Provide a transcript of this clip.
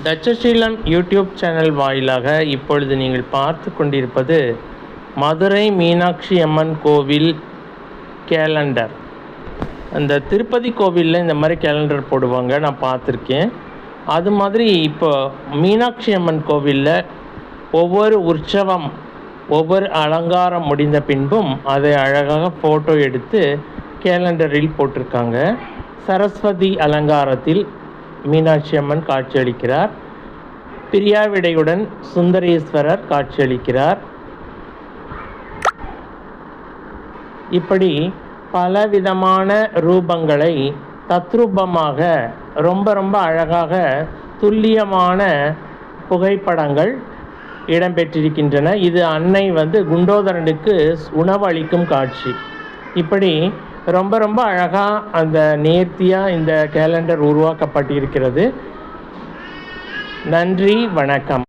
Takshashila YouTube channel வாயிலாக இப்பொழுது நீங்கள் பார்த்து கொண்டிருப்பது மதுரை மீனாட்சி அம்மன் கோவில் கேலண்டர். அந்த திருப்பதி கோவிலில் இந்த மாதிரி கேலண்டர் போடுவாங்க, நான் பார்த்துருக்கேன். அது மாதிரி இப்போ மீனாட்சி அம்மன் கோவிலில் ஒவ்வொரு உற்சவம், ஒவ்வொரு அலங்காரம் முடிந்த பின்பும் அதை அழகாக ஃபோட்டோ எடுத்து கேலண்டரில் போட்டிருக்காங்க. சரஸ்வதி அலங்காரத்தில் மீனாட்சி அம்மன் காட்சியளிக்கிறார். பிரியாவிடையுடன் சுந்தரேஸ்வரர் காட்சியளிக்கிறார். இப்படி பலவிதமான ரூபங்களை தத்ரூபமாக ரொம்ப அழகாக துல்லியமான புகைப்படங்கள் இடம்பெற்றிருக்கின்றன. இது அன்னை குண்டோதரனுக்கு உணவு அளிக்கும் காட்சி. இப்படி ரொம்ப அழகாக அந்த நேர்த்தியாக இந்த கேலண்டர் உருவாக்கப்பட்டிருக்கிறது. நன்றி, வணக்கம்.